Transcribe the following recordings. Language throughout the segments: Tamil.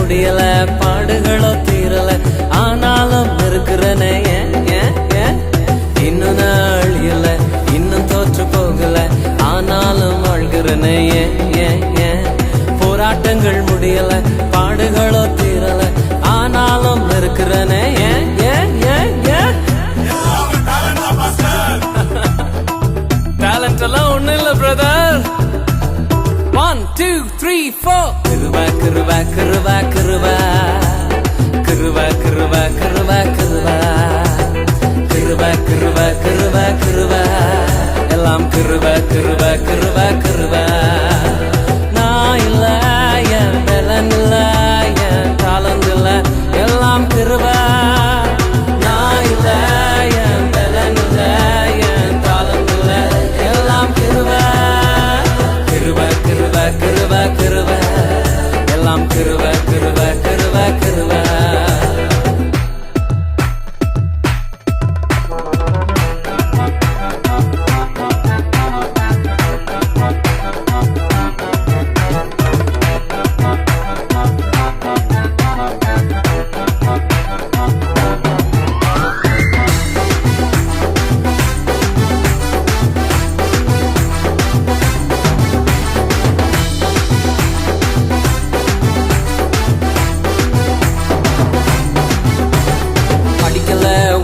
முடியல, பாடுகளோ தீரல, ஆனாலும் இருக்கிறனே இன்னும் நாள் இல்ல, இன்னும் தோற்று போகல, ஆனாலும் வாழ்கிறனே போராட்டங்கள் முடியல, பாடுகளோ தீரல, ஆனாலும் இருக்கிறனே டேலண்ட் எல்லாம் ஒண்ணு இல்ல பிரதர். 1 2 3 4 கிருபா கிருபா கிருபா கிருபா கிருபா கிருபா கிருபா கிருபா கிருபா கிருபா கிருபா கிருபா எல்லாம் கிருபா கிருபா கிருபா கிருபா. நான் இல்ல, என் பலன் இல்ல, என் தாளந்து இல்ல, எல்லாம் கிருபா. நான் இல்ல, என் பலன் இல்ல, என் தாளந்து இல்ல, எல்லாம் கிருபா. கிருபா கிருபா கிருபா கிருபா எல்லாம் கிருபா கிருபா கிருபா கிருபா.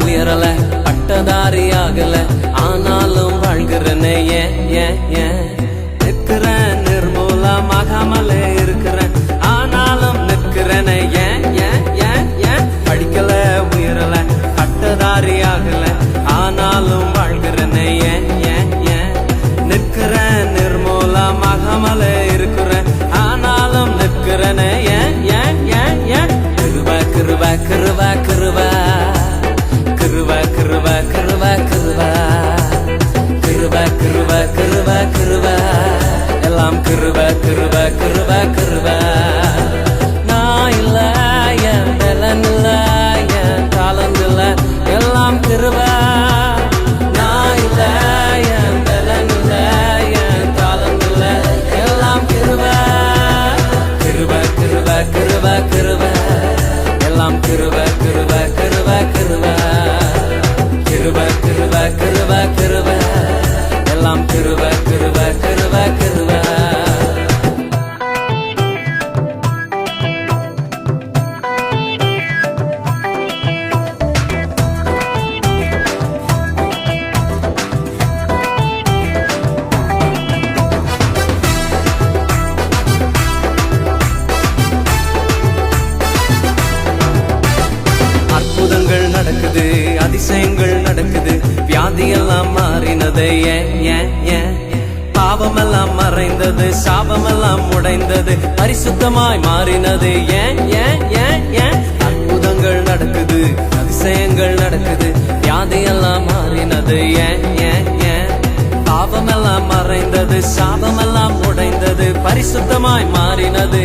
உயரல, பட்டதாரி ஆகல, ஆனாலும் வாழ்கிறனே நிற்கிறேன், நிர்மூலமாகாமலே இருக்கிறேன், ஆனாலும் நிற்கிறனே படிக்கல, உயரல, பட்டதாரி ஆகல, ஆனாலும் வாழ்கிறனே நிற்கிறேன், நிர்மூலமாகாமலே இருக்கிறேன், ஆனாலும் நிற்கிறனே கிருபா கிருபா கிருபா கிருபா கிருபா கிருபா கிருபா கிருபா கிருபா கிருபா கிருபா கிருபா எல்லாம் கிருபா கிருபா கிருபா கிருபா. நான் இல்ல, என் பலன் இல்ல, என் தாளந்து இல்ல, எல்லாம் கிருபா. நான் இல்ல, என் பலன் இல்ல, என் தாளந்து இல்ல, எல்லாம் கிருபா. கிருபா கிருபா கிருபா கிருபா எல்லாம் கிருபா கிருபா கிருபா கிருபா கிருபா கிருபா கிருபா கிருபா எல்லாம் கிருபா கிருபா கிருபா கிருபா. அற்புதங்கள் நடக்குது, அதிசயங்கள் நடக்குது, வியாதியெல்லாம் மாறினது பாவமெல்லாம் மறைந்தது, சாபமெல்லாம் உடைந்தது, பரிசுத்தமாய் மாறினது அற்புதங்கள் நடக்குது, அதிசயங்கள் நடக்குது, வியாதியெல்லாம் மாறினது பாவமெல்லாம் மறைந்தது, சாபமெல்லாம் உடைந்தது, பரிசுத்தமாய் மாறினது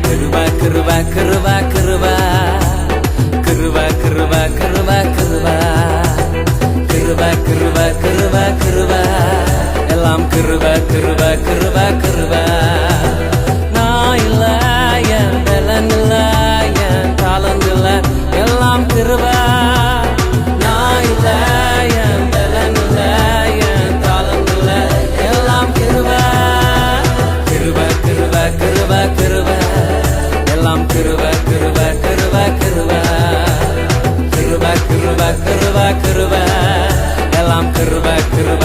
கிருபா கிருபா கிருபா கிருபா கிருபா கிருபா கிருபா கிருபா கிருபா கிருபா கிருபா கிருபா எல்லாம் கிருபா கிருபா கிருபா கிருபா. நான் இல்ல, என் பலன் இல்ல, என் தாளந்து இல்ல, எல்லாம் கிருபா. நான் இல்ல, என் பலன் இல்ல, என் தாளந்து இல்ல, எல்லாம் கிருபா. கிருபா கிருபா கிருபா கிருபா எல்லாம் கிருபா கிருபா கிருபா கிருபா கிருபா கிருபா கிருபா கிருபா எல்லாம் கிருபா கிருபா